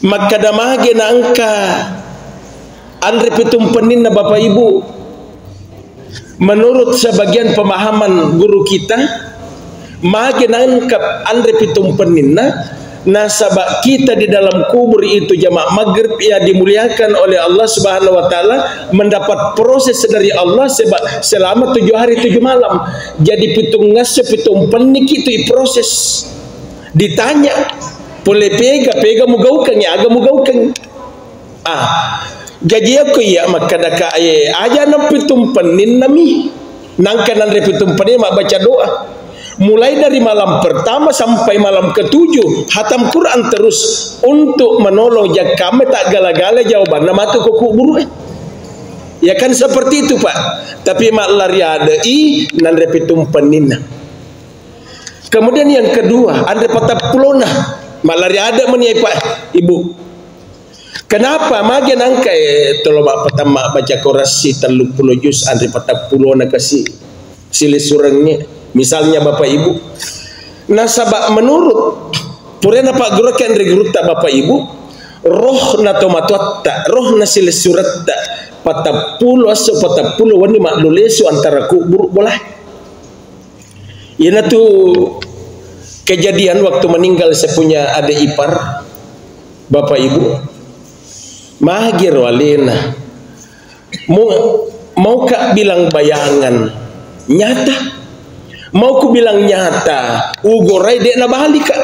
maka damage na angka andre pitung penin na Bapak Ibu. Menurut sebagian pemahaman guru kita, mage nangkap andre pitung penin na sabak kita di dalam kubur itu jamaah maghrib ya dimuliakan oleh Allah Subhanahu wa taala, mendapat proses dari Allah selama 7 hari 7 malam. Jadi pitung ngase pitung penik itu proses. Ditanya, boleh pega mugaukang ya aga mugaukang. Jadi aku ya maka daka aja na pitung penin nami nangka nandre pitung penin mak baca doa mulai dari malam pertama sampai malam ke-7 hatam Quran terus untuk menolong jak kami tak gala-gala jawaban nama tu kok kubur ya kan seperti itu Pak. Tapi mak lari ada nandre pitung penin. Kemudian yang kedua andre patap pulona mak lari ada meniai Pak Ibu. Kenapa mage nangka tolo bak pertama baca korasi 30 juz andre 40 na kasih silih surangnya misalnya Bapak Ibu. Nasabak menurut purena Pak guru kan regurut tak Bapak Ibu roh na tomatuatta roh na silih surat tak 40 aso 40 wani mak lulesu antara kubur bolah. Ina tu kejadian waktu meninggal saya punya adik ipar Bapak Ibu. Mahgir walina mau kak bilang bayangan nyata, mau ku bilang nyata ugorai dek na balik kak.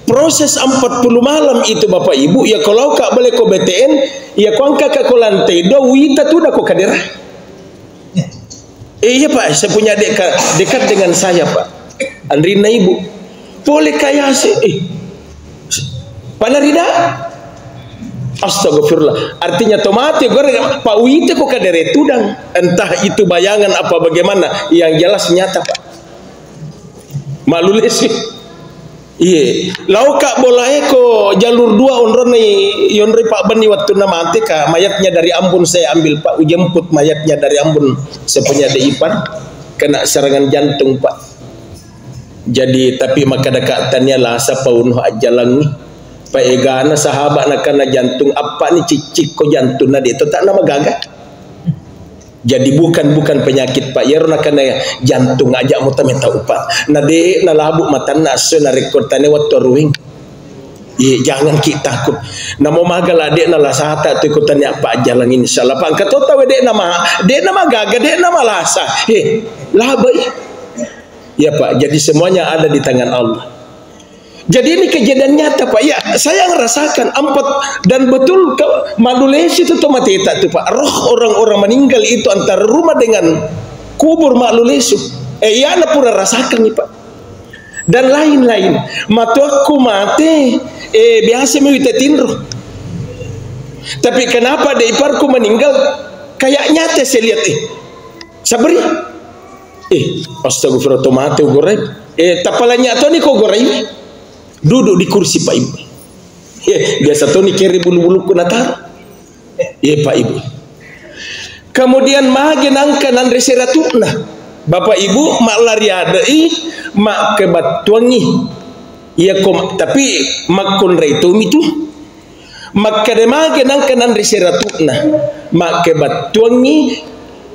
Proses 40 malam itu Bapak Ibu ya kalau kak boleh ko BTN ya kau angka kak ko lantai do wita tu dah ko kadera. Iya Pak, saya punya dekat dengan saya Pak Andrina Ibu boleh kaya sih panarida. Astagfirullah. Artinya tomati goreng Pak Wite kok kadere tudang. Entah itu bayangan apa bagaimana, yang jelas nyata Pak. Malules sih. Iya. Lau kak boleh ko jalur 2 onrone yonre Pak Bani waktu nama ka mayatnya dari Ambon saya ambil Pak ujemput mayatnya dari Ambon sepunya de ipar kena serangan jantung Pak. Jadi tapi maka dekatannya lah sapaun ajalang nih. Pak egana sahabat nak kena jantung apa ni cicik ko jantung nadi itu tak nama gagah. Jadi bukan penyakit Pak Yer nak kena jantung aja muta minta upah. Nade na labuk mata naso na rekod tane waktu ruing. Jangan kita takut. Namo magal adek na lasata tu ikutannya Pak jalan insyaallah Pak angkat tahu dek nama gagah dek nama lasa. Labai. Ya Pak, jadi semuanya ada di tangan Allah. Jadi ini kejadian nyata Pak. Ya, saya ngerasakan dan betul Malulesi itu tomateta tuh Pak. Roh orang-orang meninggal itu antara rumah dengan kubur Malulesi. Ya, anda pura rasakan nih Pak. Dan lain-lain. Matuaku mati. Biasa mewita tinro. Tapi kenapa de iparku meninggal kayak nyata saya lihat sabri. Astagfirullah tomate goreng. Tapalanya atau ni kau goreng. Duduk di kursi Pak Ibu. Biasa tuh nih kiri bulu-bulu kunatar. Pak Ibu. Kemudian mage nangka nandre seratuna. Bapak Ibu mak lari adai mak kebatuangi. Tapi mak konre itu mak kademage nangka nandre seratuna. Mak kebatuangi.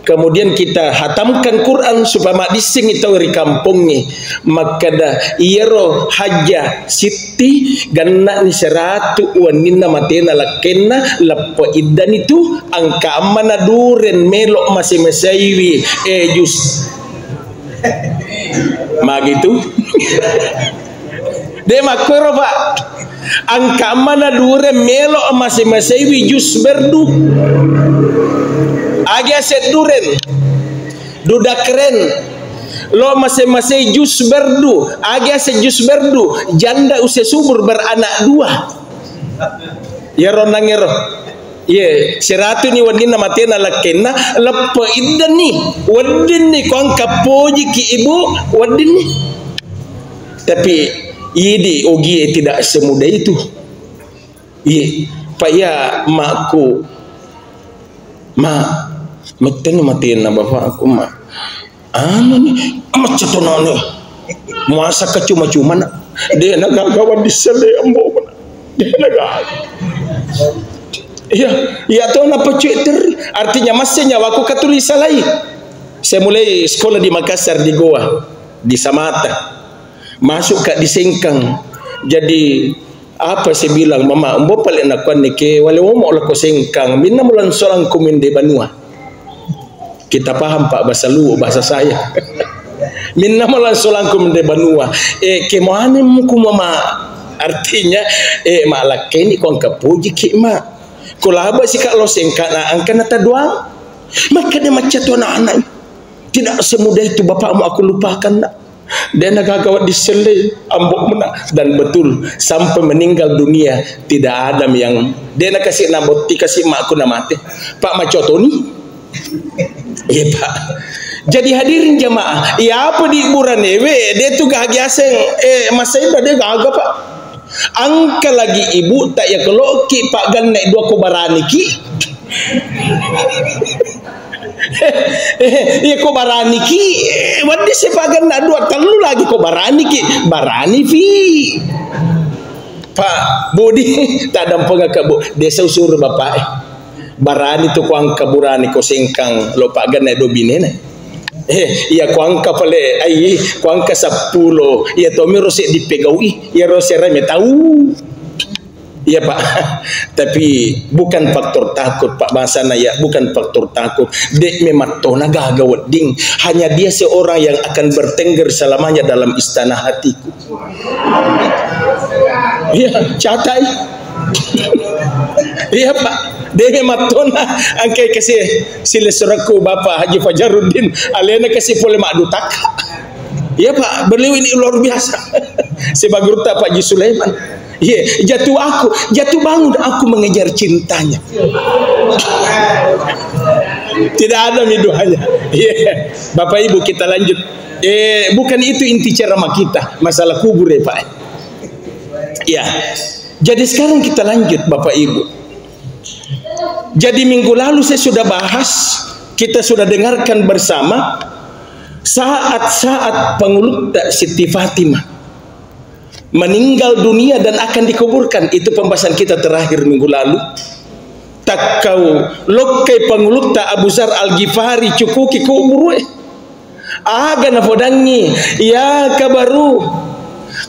Kemudian kita hatamkan Quran supaya mak dising itu di kampungnya. Maka dah iero haja siti ganna ni 100 wanina matena lakena lapo idan itu angka amana duren melok masih mesaiwi jus magitu de makoro Pak angka amana duren melok masih mesaiwi jus berdu Agi aset duren duda keren lo masing-masing jus berdu agi aset jus berdu janda usia subur beranak 2 ya ronang ero ye siratu ni wadina matena lakena lepo idan ni wadin ni kau kapoji ki ibu wadin ni tapi ini ogi tidak semudah itu Pak ya makku Meten matiin na bapak aku mah anu nih macet nih muasa kecuma-cuma dia nak gawat di sele ambo Dia negara. Iya, iya tahu apa cuy artinya masih nyawa aku katulis lain. Saya mulai sekolah di Makassar di Goa, di Samata. Masuk kat di Sengkang. Jadi apa saya bilang, mama, umbo paling nak kuan nike, wale umbo lah ko Sengkang, minna mulan solang kuminde Banua. Kita paham Pak bahasa lu, bahasa saya. Minna mulan solang kuminde Banua. Kemohane muku mama. Artinya, malak ini kau kapuji ki mak. Kulaba si kak lo Sengkang na angkan nata doang. Maka dia macam tu anak-anak. Tidak semudah itu bapakmu aku lupakan nak. Dia nak gawat diselai ambok menang. Dan betul sampai meninggal dunia tidak ada yang dia nak kasih nabot kasih mak aku nama mati. Pak Macotoni. Iya Pak. Jadi hadirin jamaah. Ya apa di hiburan dia tu gagah asing. Masa itu dia gagah Pak. Angka lagi ibu tak ya kalau ki Pak gan naik dua kobarani ki. Ya ko barani ki wadi sepagan nak dua telu lagi ko barani ki barani fi Pak bodi tak ada pengak bu desa usur bapak barani tu ko angka burani ko Sengkang lo Pak gan do bine iya ko angka pale ai ko angka 10 iya to mi rose dipegaui iya rose rame tahu. Iya Pak, tapi bukan faktor takut Pak bahasa ya, bukan faktor takut. Dek memang tona gagawat ding. Hanya dia seorang yang akan bertengger selamanya dalam istana hatiku. Iya, catai. Iya Pak, dia memang tona angkai kasih sila suraku Bapak Haji Fajaruddin. Alena kasih pole mak dutak. Iya Pak, beliau ini luar biasa. Sebagai Pak Haji Sulaiman. Iya, jatuh bangun aku mengejar cintanya. Tidak ada miduhannya. Iya, Bapak Ibu kita lanjut. Bukan itu inti ceramah kita, masalah kubur ya Pak. Iya. Jadi sekarang kita lanjut Bapak Ibu. Jadi minggu lalu saya sudah bahas, kita sudah dengarkan bersama saat-saat Pengulukta Siti Fatimah meninggal dunia dan akan dikuburkan. Itu pembahasan kita terakhir minggu lalu. Takau lokai Pengulukta Abu Zar Al-Ghifari cukuki kubur aga na fodangi ya kabaru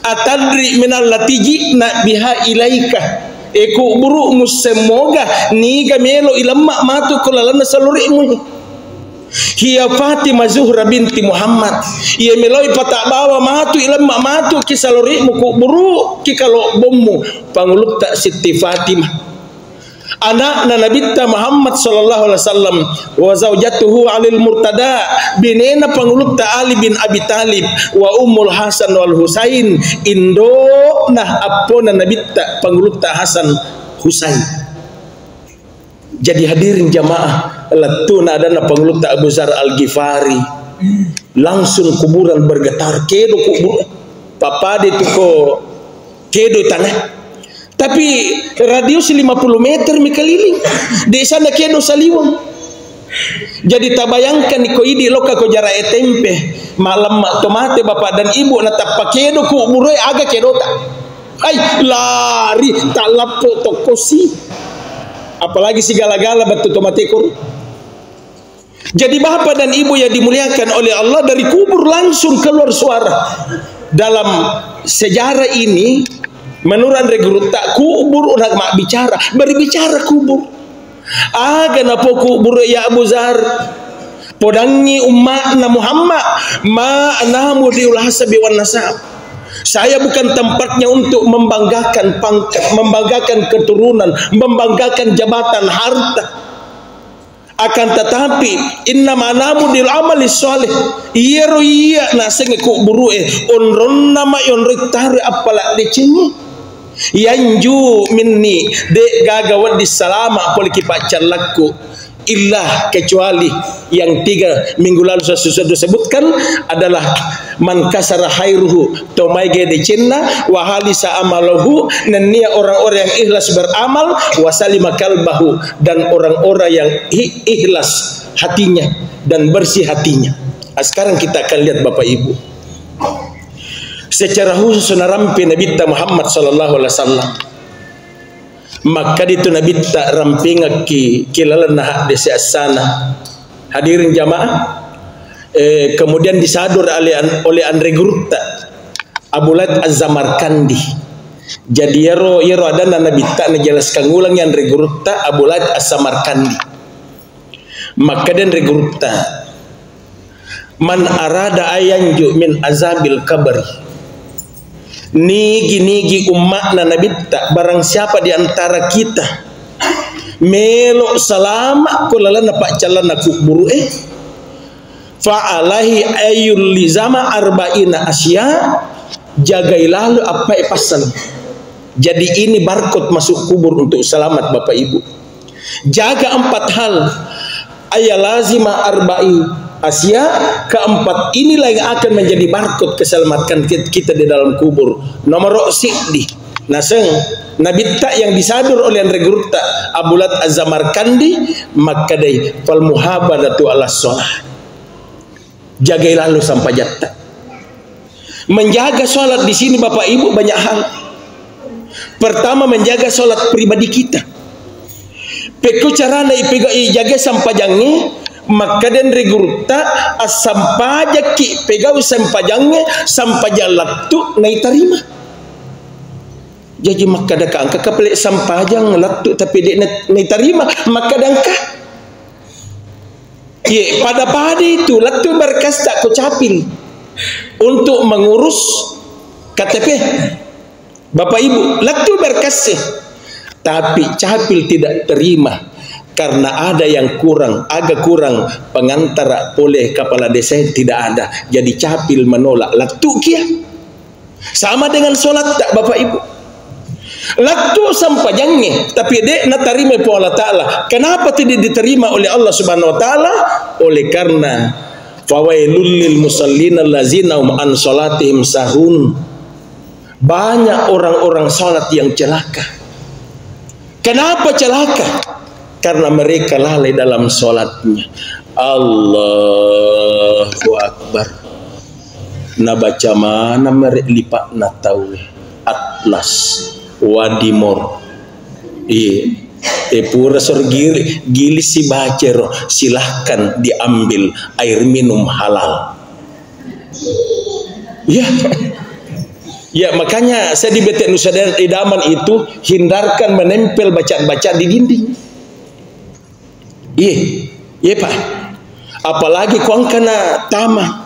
atadri minal latiji na biha ilaika kuburu musemoga ni gamelo ilamma matu kulalana salurimu. Hiya Fatimah Zuhra binti Muhammad. Ia meloi patak bawa matu ilam mak matu kisalori muku buru kikalo bommu Pengulukta Siti Fatimah. Anak Nabi Muhammad sallallahu alaihi wasallam wa zaujatuhu Alil Murtada binena Pengulukta Ali bin Abi Talib wa Ummul Hasan wal Husain indo nah apona Nabi Pengulukta Hasan Husain. Jadi hadirin jamaah, latuna adana Pengulukta Abu Zar Al-Ghifari. Langsung kuburan bergetar, kedo kubur. Papa di tuko kedo tanah. Tapi radius 50 meter mikeliling. Di sana kedo saliwang. Jadi tak bayangkan ko idi loka ko jara tempe malam tomate bapak dan ibu natap pakedo kubur aga kedo tak. Ai lari tak lapo tokosi. Apalagi si gala-gala batu tomatekor. Jadi bapak dan ibu yang dimuliakan oleh Allah, dari kubur langsung keluar suara. Dalam sejarah ini menurut rekrut tak kubur orang mak bicara, berbicara kubur. Kenapa kubur ya Abu Zar? Podangi umatna Muhammad ma anamu diul hasabi wan nasab. Saya bukan tempatnya untuk membanggakan pangkat, membanggakan keturunan, membanggakan jabatan, harta. Akan tetapi inna manamu dil amali soleh. Iya iya nak sengi kuburu onron nama yon retari apalak decini. Yanju minni de gagawat disalama poliki pacarlaku. Illah kecuali yang 3 minggu lalu saya sudah sebutkan adalah man kasara khairuhu tomaige de cinna wa halisa amalahu, nenia orang-orang yang ikhlas beramal, wasalima kalbahu, dan orang-orang yang ikhlas hatinya dan bersih hatinya. Sekarang kita akan lihat Bapak Ibu secara khusus narampi Nabi Muhammad sallallahu alaihi wasallam. Maka itu Nabi tak ramping kilala nah desa sana. Hadirin jamaah, kemudian disadur oleh Andre Gurta Abu Laid Az-Zamarkandi. Jadi yero ada Nabi tak menjelaskan ulang yang Andre Gurta Abu Laid Az-Zamarkandi. Maka dan Andre Gurta, man arada ayanju min azabil kabari, nigi umat Nabi tak, barang siapa di antara kita melok selama kulala napak calon kubur fa'alahi ayul lizama arba'ina asya, jagailah lu apa pasal. Jadi ini barcode masuk kubur untuk selamat Bapak Ibu. Jaga 4 hal. Ayalazima arba'i asya, keempat inilah yang akan menjadi barcode keselamatan kita di dalam kubur. Nomor sikdi naseng Nabi tak yang disadur oleh Andre Gurta Abu Laid Az-Zamarkandi, maka dai fal muhabadatu ala shalah, jagailah lu sampai jatah. Menjaga sholat di sini Bapak Ibu banyak hal. Pertama, menjaga sholat pribadi kita. Peko carana ipegai jaga sampajangnya, maka dan regurta asampajaki pegau sampajangnya sampajalak tu nai tarima. Jadi maka dak angka kapelek sampajang laktu tapi dia nai tarima, maka dangka. Ye pada itu laktu berkas tak ko capil untuk mengurus KTP. Bapak Ibu, laktu berkas tapi capil tidak terima karena ada yang agak kurang pengantar oleh kepala desa, tidak ada. Jadi capil menolak laktu kia. Sama dengan solat tak Bapak Ibu. Laktu sampajangnya tapi dek nak terima oleh Allah Ta'ala. Kenapa tidak diterima oleh Allah Subhanahu Wa Ta'ala? Oleh karena fawailul lil musallina allazina hum an salatihim sahun. Banyak orang-orang salat yang celaka. Kenapa celaka? Karena mereka lalai dalam salatnya. Allahu Akbar. Na baca mana mereka lipat na tahu Atlas Wadimor. Pura gili si bacero, silahkan diambil air minum halal. Ya. Ya, makanya saya di BT Nusa Idaman itu hindarkan menempel bacaan-bacaan di dinding. Iya Pak. Apalagi kuang kena tama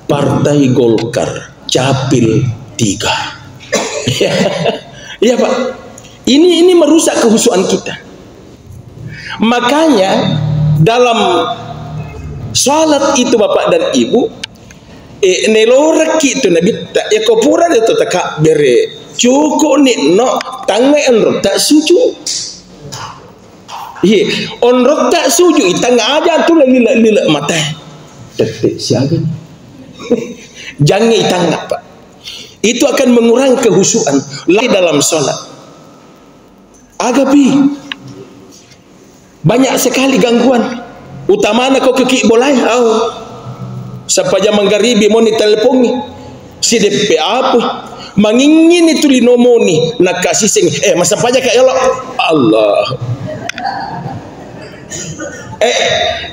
Partai Golkar capil 3. Iya Pak. Ini merusak kehusuan kita. Makanya dalam salat itu Bapak dan Ibu, neloraki itu Nabi tak ya kopura itu tak bere cukup ni no tangai enrok tak suju. Onrok tak suju itang aja tu lila mata. Detik siaga. Jangan itang Pak. Itu akan mengurangi kehusuan dalam solat. Agapi banyak sekali gangguan. Utamanya kau keki boleh. Sampai jam menggaribi mau diteleponi si DP apa mangingin itu linomoni nak kasih sing masa pajak kayak Allah.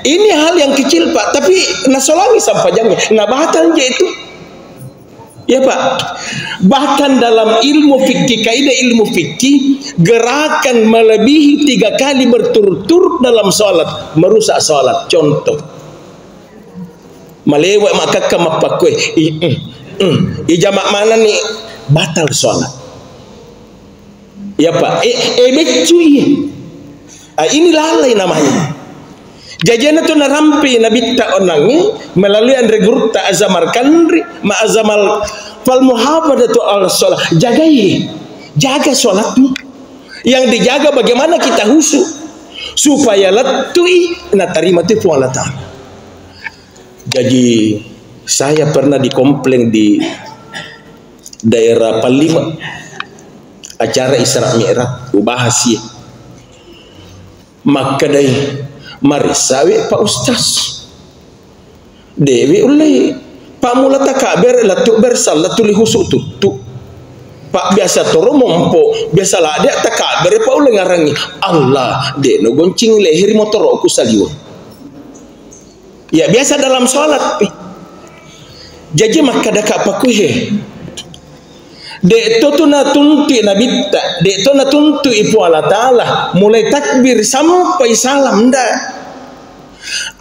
Ini hal yang kecil Pak, tapi nasolami sampai jamnya nabatan je itu. Ya Pak, bahkan dalam ilmu fikih, kaidah ilmu fikih, gerakan melebihi 3 kali berturut-turut dalam salat merusak salat. Contoh, malewat maka kamapakwe jamak mana nih batal sholat. Ya Pak, becuy. Ini lalai namanya. Jajan itu narampi Nabi tak onangi melalui Andre Gurta Az-Zamarkandi ma'azamal fal muhabadatu al sholat. Jaga sholatmu. Yang dijaga bagaimana kita husu supaya letui na terima itu Allah Ta'ala. Jadi saya pernah dikomplain di daerah Palima acara Isra Mi'raj bahas ya. Maka dari mari sawi Pak Ustaz Dewi ulai Pak mula takabir latu bersal latu lihusuk tu Pak pak biasa toro mompo biasalah dia taka bere pa ulang ngarangi Allah de no goncing leher motor aku saliwo ya biasa dalam salat jadi maka daka pakuhe de to na tunti nabitta de to na tuntu ipu Allah taala mulai takbir sampai salam ndak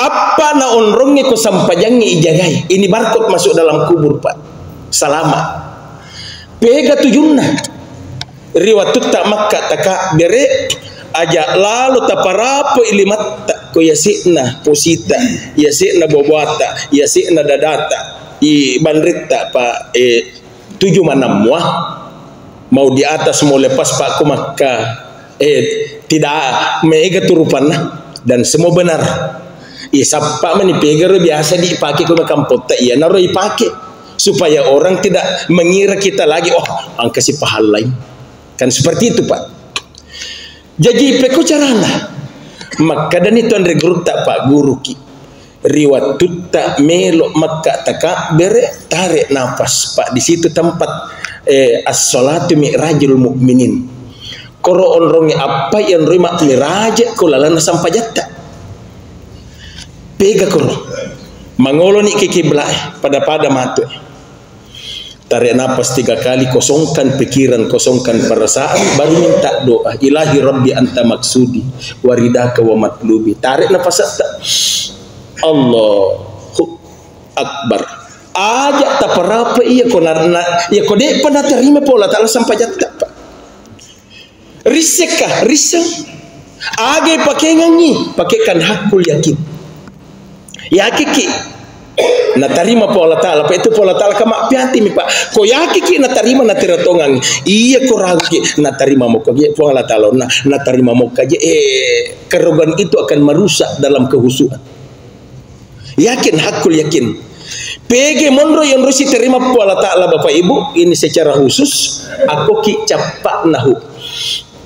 apa na onrongi ko sampajangi ijagai ini barcode masuk dalam kubur pak salama pega tujunna riwayat tak makka taka bere aja lalu taparapo ilimat ko yasina posita yasina bobata yasina dadata i bandrita pa 7 manamwa mau di atas mau lepas pak ku maka tidak mega turupanna dan semua benar isapa mani pegar biasa dipakai ku makampota iya naro dipakai supaya orang tidak mengira kita lagi angka si pahala lain kan seperti itu pak jadi peko carana maka dan itu andre guru tak pak guru ki riwayat tutta melo maka taka bere tarik nafas pak di situ tempat as-salatu mi'rajul mukminin koro onrongi apa yang rima miraj ko lalana sampai jatta pega koro mangolo ni kiblah pada matu tarik nafas 3 kali kosongkan pikiran kosongkan perasaan baru minta doa ilahi rabbi anta maksudi waridaka wa matlubi tarik nafas Allahu Akbar ajak tak perapa iya konarna ya kode pernah terima pola tak sampai jatuh pak risekah risek age pakai nganyi pakaikan hakul yakin yakiki na tarima pola taala pa itu pola taala kama piati mi pak ko yakiki na tarima na tiratongang iya ko ragi na tarima mo kage pola taala na tarima mo kage kerogan itu akan merusak dalam kehusuan yakin hakul yakin PG monro yang rusi terima Allah Ta'ala Bapak Ibu ini secara khusus aku ki capak nahu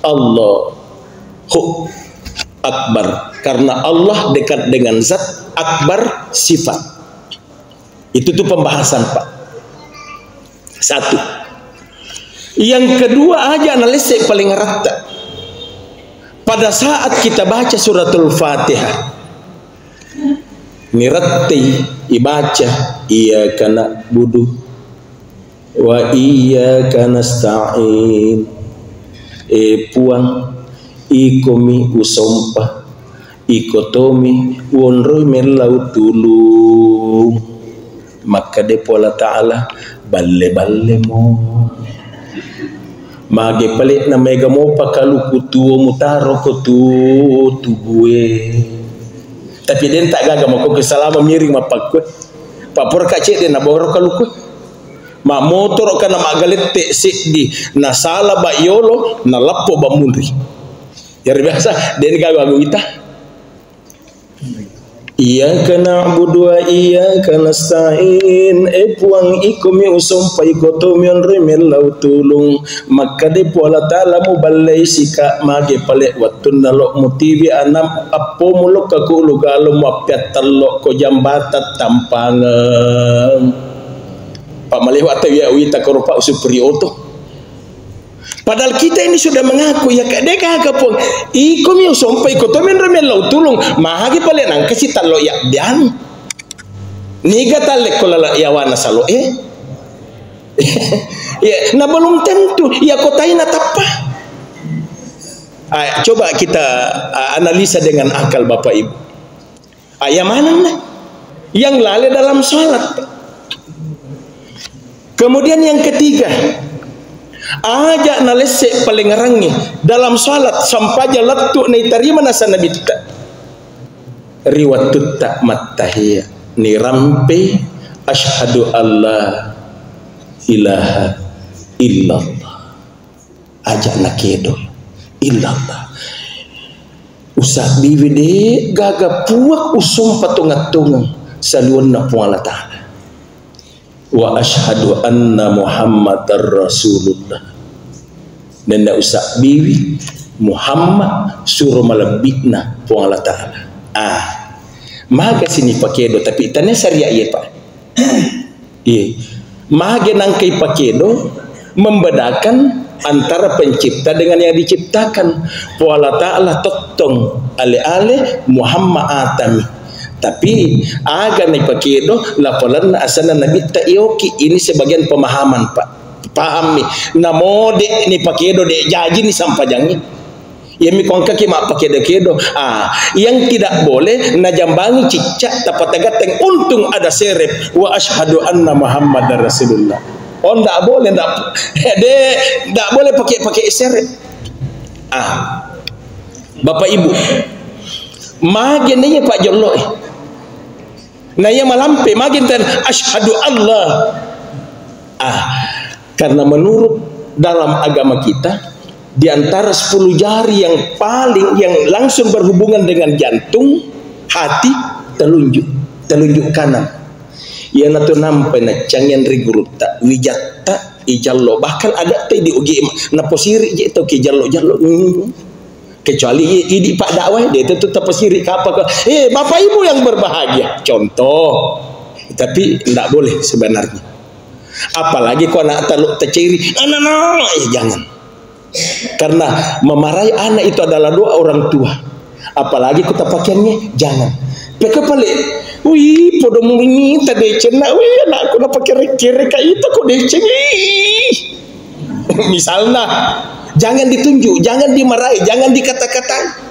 Allahu Akbar karena Allah dekat dengan zat akbar sifat itu tuh pembahasan pak satu yang kedua aja analisis paling rata pada saat kita baca suratul Fatihah nirati ibaca iya kana budu wa iya kana nasta'in puang ikomi usompa ikotomi wonroy melau tulung maka de pola ta'ala balle mo mage palik na mega mo pakalu kutuo mutaro kutu tubuwe tapi dia tak gagal mau kesalama miring mapakut papor kacik dia na boro kaluku ma motor kana magalette sikdi na sala ba yolo na lappo ba munri ya biasa dia gagal kita iyyaka na'budu wa iyyaka nasta'in puang ikomi usompai kotomi onremel lautulung maka de pola taala mo balai sika mage pale watun nalo mutibi anam apo mulok ka ulugalo mo piatalo ko jambata tampangan pak malewat ya wita korupa suprioto padahal kita ini sudah mengaku ya kadeka kapong ikomi usompai kotomi onremel lautulung mahagi pale nang kasi talo ya bian niga talek kolala yawana salo ya na belum tentu ya kotai na tapa coba kita analisa dengan akal Bapak Ibu yang mana nah? Yang lalai dalam salat kemudian yang ketiga ajak nalese paling rangi dalam salat sampai jalatu ni tarima nasa nabi ta riwayat tak mattahiyah ni rampe asyhadu alla ilaha illallah ajak nakedo illallah usah bivide gaga puak usum patungatungang saluan na puala ta'ala wa asyhadu anna muhammadar rasulullah dan tidak usah biwi Muhammad suruh malabikna po Allah Ta'ala maga sini pakedo tapi tanya syariah iya pak iya maga nangkay pakedo membedakan antara pencipta dengan yang diciptakan. Wala ta'ala toktong ale-ale Muhammad atami. Tapi aga ni pakido lapolan na asana nabi ta ioki. Ini sebagian pemahaman Pak. Paham ni. Namode ni pakido de jaji ni sampajangi. Yang mikongka ki mak pakedo-kedo. Yang tidak boleh najambangi cicak tapatagateng untung ada serep wa asyhadu anna Muhammadar Rasulullah. Oh ndak boleh, ndak boleh pakai serep. Bapak Ibu, magen nya Pak Jollo. Nah ya malampe magen tan asyhadu Allah. Karena menurut dalam agama kita, di antara 10 jari yang langsung berhubungan dengan jantung, hati, telunjuk kanan. Ya natu nampai na cangen riguruta wijatta ijallo, bahkan ada teh di ugi na posiri je to ki jallo kecuali idi Pak dakwah dia itu tetap posiri apa Bapak Ibu yang berbahagia contoh, tapi tidak boleh sebenarnya. Apalagi kau nak taluk teciri jangan. Karena memarahi anak itu adalah doa orang tua. Apalagi kota pakaiannya jangan. Peka pale, wih, podo muni tadi cina, wih, anak aku nak pakai reka itu kok decengi. Misalnya, jangan ditunjuk, jangan dimarahi, jangan dikata-katai.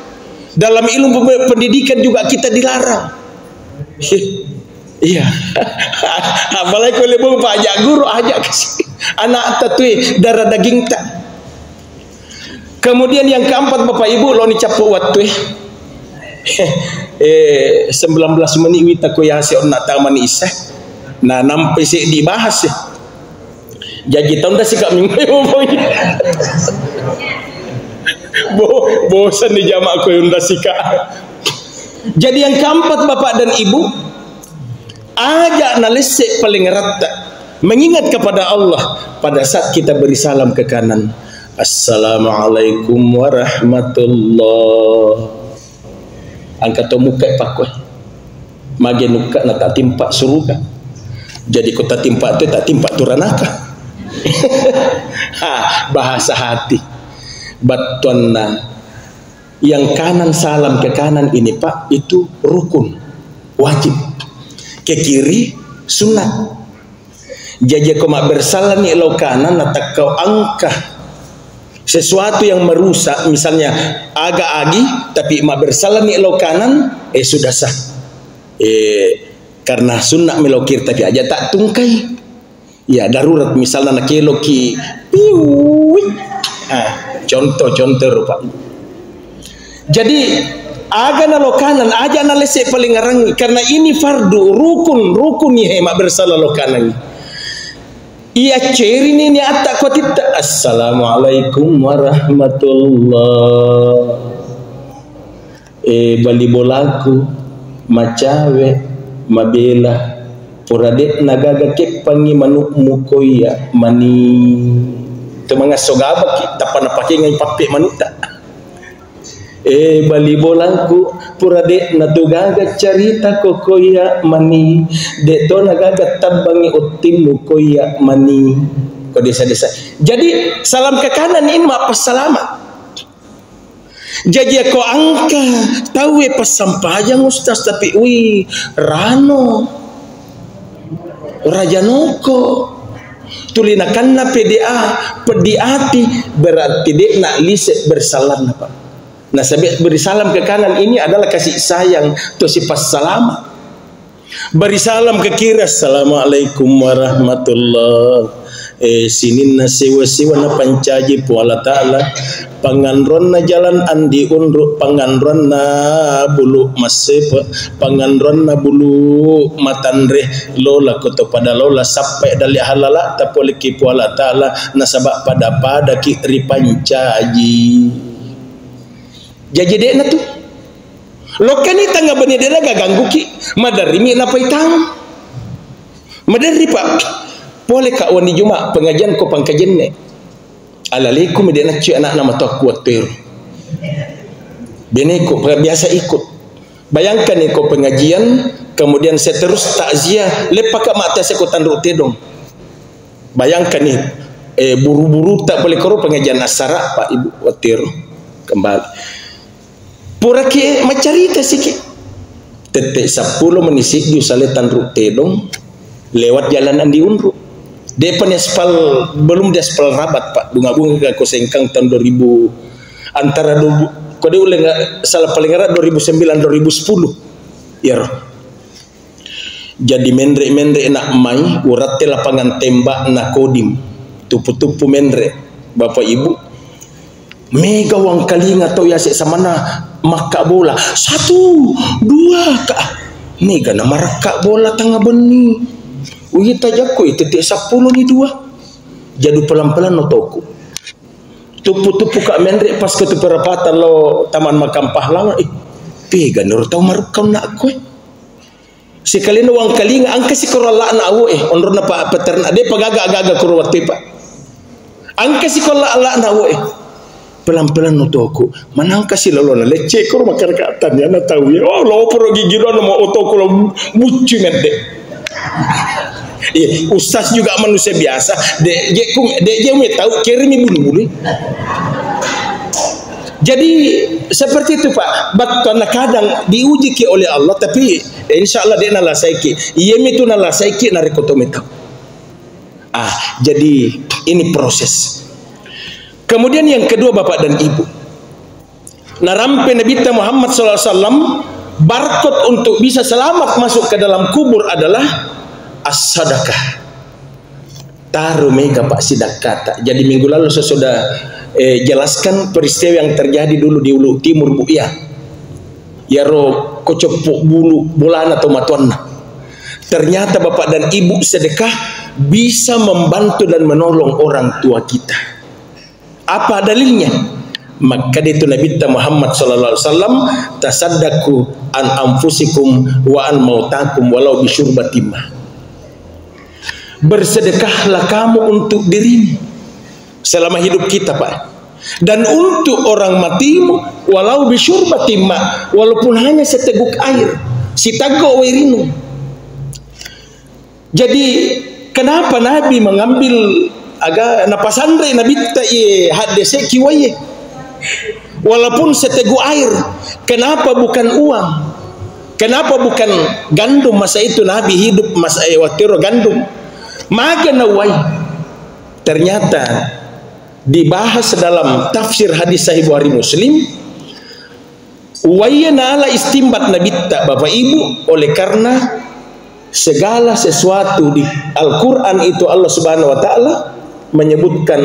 Dalam ilmu pendidikan juga kita dilarang. Iya. Apalagi kalau Pak ajak guru ajak kasih anak tatui darah daging tak. Kemudian yang keempat Bapak Ibu lo ni capu waktu 19 menit wita ko yasi on nak taman isah. Nah nampai sik dibahas jadi tahun dah sikap minggu bosan di jamaah ko unda sikap. Jadi yang keempat Bapak dan Ibu, ajak nalesek paling erat mengingat kepada Allah pada saat kita beri salam ke kanan. Assalamualaikum warahmatullah. Angkat muka pakoi. Mage nuka na tak timpa suruga. Jadi kota timpa tu tak timpa turanaka. Bahasa hati. Batonna. Yang kanan salam ke kanan ini Pak itu rukun, wajib. Ke kiri sunat. Jadi kau mak bersalam ni lo kanan nak kau angkah sesuatu yang merusak, misalnya agak agi tapi mak bersalam ni lo kanan sudah sah. Karena sunnah melokir tapi aja tak tungkai. Ya darurat misalnya nak keloki contoh rupa. Jadi aga na lo kanan aja na lesek paling ngarang karena ini fardu rukun ni mak bersalam lo kanan. Ia ceri ni atak kau tidak. Assalamualaikum warahmatullah. Bali bolaku macawe mabela poradet nagaga kek pangi manuk mukoya mani temanga sogaba kita pana pakai ngai pape manuk tak. Bali bolaku purade natugaga carita kokoya mani deto nagaga tabangi utim koya mani ko desa-desa. Jadi salam ke kanan ini mak pasalamat. Jadi aku angka tahu pas sampajang ustaz tapi rano rajanoko tulinakan na PDA pediati berarti dek nak lise bersalam apa. Nah, beri salam ke kanan ini adalah kasih sayang tu sifat salamat. Beri salam ke kiri, assalamualaikum warahmatullah. Sinin na siwa na pancaji pu Allah Ta'ala. Panganron na jalan andi unru, panganron na bulu masepa, panganron na bulu matanre lola koto pada lola sampai dali halala tapoliki pu Allah Ta'ala nasabak pada ki ripancaji. Jadi dia na tu. Lokan ni tangga bani dia laga ganggu ki. Madari mi na paitang. Madari Pak. Boleh kak wani Jumat pengajian ko pangkajian ne. Alaikum dia nak cik anak nama tu kuat ter. Bini ko biasa ikut. Bayangkan ni ko pengajian kemudian saya terus takziah lepak mak atas ko tanduk tedong. Bayangkan ni buru-buru tak boleh koro pengajian asara Pak Ibu Watir kembali pura ke macarita sikit tetek 10 menisik di usaletan rute dong lewat jalanan di Unru depan aspal belum di aspal rabat Pak bunga-bunga ke Kosengkang tahun 2000 antara kode uleng salah paling erat 2009 2010 ya roh. Jadi mendre nak mai urat lapangan tembak nak kodim tupu-tupu mendre Bapak Ibu mega wang kalinga atau ya samana maka bola 1 2 kak mega nama rakak bola tengah beni kita jago itu tiap 10 ni 2 jadi pelan-pelan no toko tupu-tupu kak mendre pas ke tupu perapatan lo taman makam pahlawan pega nur tau marukam nak aku sekali no wang kalinga angka si korala na awo onro na pa paterna de pagaga-agaga kurwati pa angka si korala na awo pelan-pelan no toko manang kasi lolo na lecce kor makarkatan ya na tahu ya oh lo pro gigi do mo otoko lo mucu mede ustaz juga manusia biasa de je me tahu kirimi bulu-bulu jadi seperti itu Pak betul kadang diuji ki oleh Allah tapi insyaallah dia nala saiki yemi tu nala saiki narikotometa jadi ini proses. Kemudian yang kedua Bapak dan Ibu narampe Nabi Muhammad SAW barcode untuk bisa selamat masuk ke dalam kubur adalah as-sadaqah taruh mega Pak sidakata. Jadi minggu lalu saya sudah jelaskan peristiwa yang terjadi dulu di Ulu Timur Bu ya ro kocopok bulu bolan atau matuan ternyata Bapak dan Ibu sedekah bisa membantu dan menolong orang tua kita. Apa dalilnya? Maka itu Nabi Muhammad sallallahu alaihi wasallam tasaddaqu an anfusikum wa an mautakum walau bisyurbatim. Bersedekahlah kamu untuk dirimu selama hidup kita Pak dan untuk orang matimu walau bisyurbatim walaupun hanya seteguk air sitago wairinu. Jadi kenapa Nabi mengambil agak napasandre Nabi ta hadese kiwaye walaupun seteguk air kenapa bukan uang kenapa bukan gandum masa itu Nabi hidup masa watiro gandum maka nawai ternyata dibahas dalam tafsir hadis sahih Bukhari Muslim wayana ala istimbat Nabi ta Bapak Ibu oleh karena segala sesuatu di Al-Quran itu Allah Subhanahu wa Ta'ala menyebutkan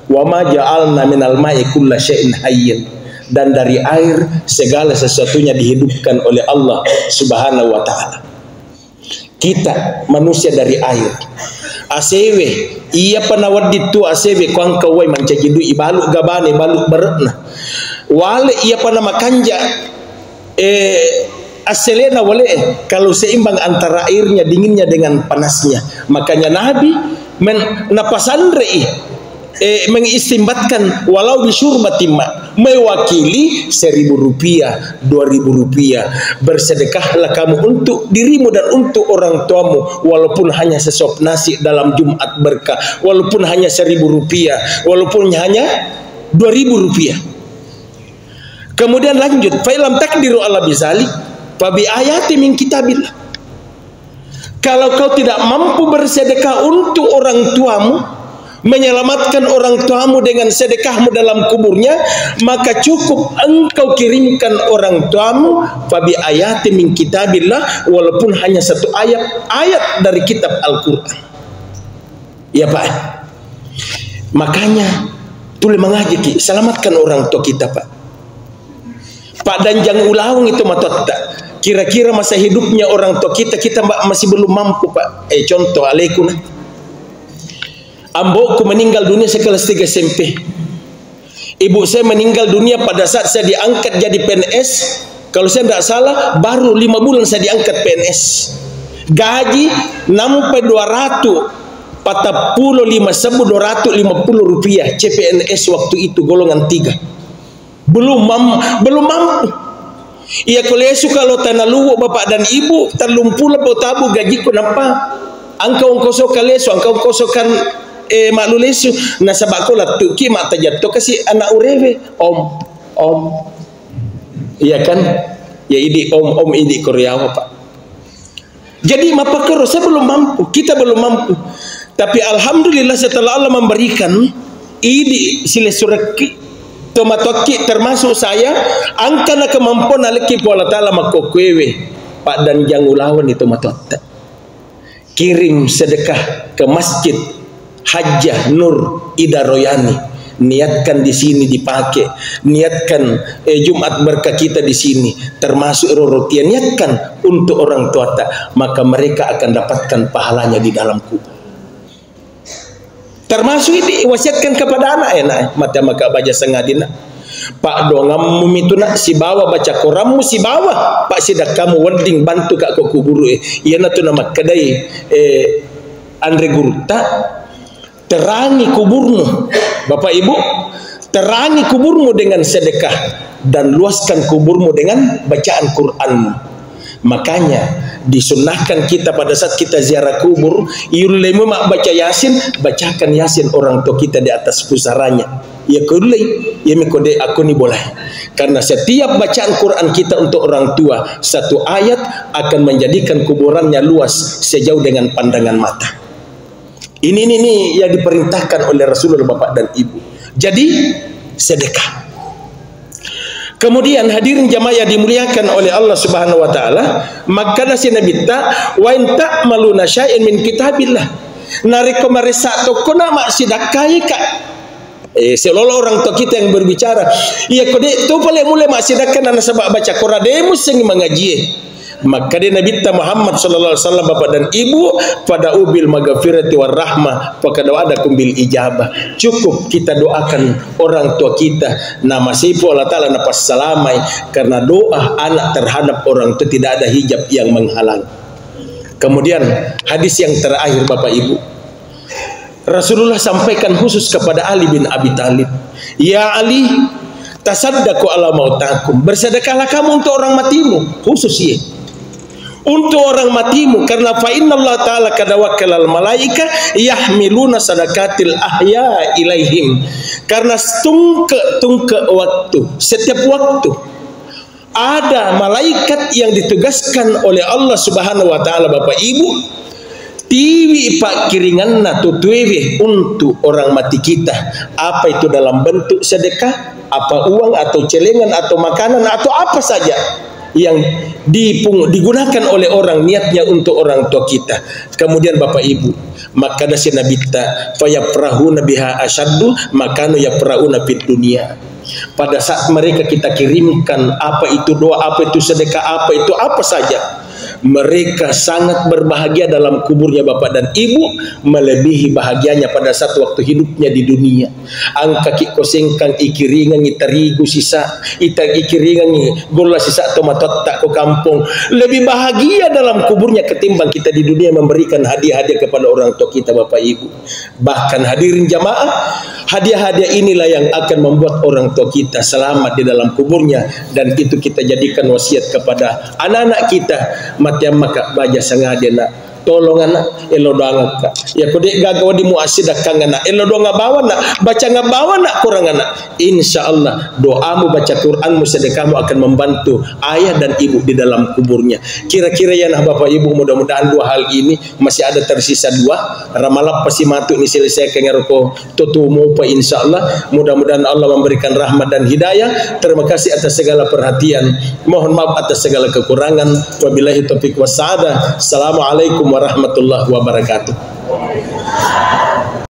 wa ma ja'alna minal ma'i kulla syai'in hayyin dan dari air segala sesuatunya dihidupkan oleh Allah Subhanahu wa Ta'ala. Kita manusia dari air asewe iya panawad ditu asewe kuang kawai mancajidu ibalu gabane balu beretna wale iya panama kanja aselena wale kalau seimbang antara airnya dinginnya dengan panasnya. Makanya Nabi napasandre mengistimbatkan walau bisyurbatim mewakili 1.000 rupiah 2.000 rupiah bersedekahlah kamu untuk dirimu dan untuk orang tuamu walaupun hanya sesop nasi dalam Jumat berkah walaupun hanya 1.000 rupiah walaupun hanya 2.000 rupiah. Kemudian lanjut fa'ilam takdiru ala bizalik fabi ayati min kitabillah. Kalau kau tidak mampu bersedekah untuk orang tuamu, menyelamatkan orang tuamu dengan sedekahmu dalam kuburnya, maka cukup engkau kirimkan orang tuamu fabi ayati min kitabillah walaupun hanya satu ayat dari kitab Al-Qur'an. Ya Pak. Makanya tuli mengaji selamatkan orang tua kita Pak. Pak Danjang Ulawung itu matotta. Kira-kira masa hidupnya orang tua kita masih belum mampu Pak. Contoh alaikum. Ambokku meninggal dunia saya kelas 3 SMP. Ibu saya meninggal dunia pada saat saya diangkat jadi PNS. Kalau saya tidak salah baru 5 bulan saya diangkat PNS. Gaji sampai 245.250 rupiah CPNS waktu itu golongan 3. Belum mampu. Iya kolesu kalau tanah luwu bapak dan ibu terlumpul tabu gaji kenapa? Angkau koso kalesu, angkau kosokan maklulesu nasabak ko latu ki mak tajatto kasi anak urewe om iya kan ya ini om ini Korea Pak. Jadi mapakero saya belum mampu, kita belum mampu, tapi alhamdulillah setelah Allah memberikan ini sile suraki tomatoki termasuk saya angkana kemampuan aliki Allah Ta'ala makokwewe Pak dan jangulawan itu matota kirim sedekah ke masjid Hajjah Nur Ida Royani, niatkan di sini dipakai, niatkan Jumat berkah kita di sini, termasuk rotian niatkan untuk orang tua tak, maka mereka akan dapatkan pahalanya di dalam kubur. Termasuk ini wasiatkan kepada anak maka baca sengadina Pak dongam itu nak si bawa baca korammu si bawa Pak sidak kamu wending bantu kak kok kubur iya na tu nama kedai Andre Gurta terangi kuburmu Bapak Ibu, terangi kuburmu dengan sedekah dan luaskan kuburmu dengan bacaan Qur'anmu. Makanya disunnahkan kita pada saat kita ziarah kubur, yulemu mak baca Yasin, bacakan Yasin orang tua kita di atas pusaranya. Ya kulai, ya mikode aku ni boleh. Karena setiap bacaan Quran kita untuk orang tua, satu ayat akan menjadikan kuburannya luas sejauh dengan pandangan mata. Ini yang diperintahkan oleh Rasulullah Bapak dan Ibu. Jadi sedekah. Kemudian hadirin jamaah dimuliakan oleh Allah Subhanahu wa taala, maka nasi Nabi ta wa in ta'maluna syai'in min kitabillah. Nariko marisa to kona mak sidakai ka. Seolah orang tua kita yang berbicara. Iya kode tu boleh mulai mak sidakan anak sebab baca Quran demu sengi mengaji. Maka dia Nabi Muhammad sallallahu alaihi wasallam Bapak dan Ibu pada ubil maghfirati war rahmah faqad wa'adakum bil ijabah. Cukup kita doakan orang tua kita nama sifu Allah Ta'ala nafas salamai, karena doa anak terhadap orang itu tidak ada hijab yang menghalang. Kemudian hadis yang terakhir Bapak Ibu, Rasulullah sampaikan khusus kepada Ali bin Abi Thalib, ya Ali tasaddaqu ala mautakum, bersedekahlah kamu untuk orang matimu, khusus ya untuk orang matimu, karena fa inna Allah Ta'ala kada wakkalal malaika yahmiluna sadaqatil ahya ilaihim, karena tungke waktu, setiap waktu ada malaikat yang ditugaskan oleh Allah Subhanahu wa taala Bapak Ibu tiwi pak kiringanna tutuewe untuk orang mati kita, apa itu dalam bentuk sedekah, apa uang atau celengan atau makanan atau apa saja yang digunakan oleh orang niatnya untuk orang tua kita. Kemudian Bapak Ibu, maka dasi Nabi ta fayafrahuna biha asyaddu makanu yafrahuna fid dunia. Pada saat mereka kita kirimkan apa itu doa, apa itu sedekah, apa itu apa saja, mereka sangat berbahagia dalam kuburnya Bapak dan Ibu, melebihi bahagianya pada saat waktu hidupnya di dunia. Angka ki kosengkang ikiringan ni terigu sisa, itag ikiringan ni gola sisa tomatot tak ko kampung, lebih bahagia dalam kuburnya ketimbang kita di dunia memberikan hadiah-hadiah kepada orang tua kita Bapak Ibu. Bahkan hadirin jamaah, hadiah-hadiah inilah yang akan membuat orang tua kita selamat di dalam kuburnya, dan itu kita jadikan wasiat kepada anak-anak kita. Matiam maka baja sangadena tolong anak elo doang ka ya kode gagawa di muasidah kang anak elo doang ngabawa nak baca ngabawa nak kurang anak, insyaallah doamu baca Quranmu sedekahmu akan membantu ayah dan ibu di dalam kuburnya. Kira-kira ya nah Bapak Ibu, mudah-mudahan dua hal ini masih ada tersisa dua ramalap pasti matu ini selesai kengerko tutumu pa insyaallah. Mudah-mudahan Allah memberikan rahmat dan hidayah. Terima kasih atas segala perhatian, mohon maaf atas segala kekurangan. Wabillahi taufiq wassadah. Assalamualaikum warahmatullahi wabarakatuh.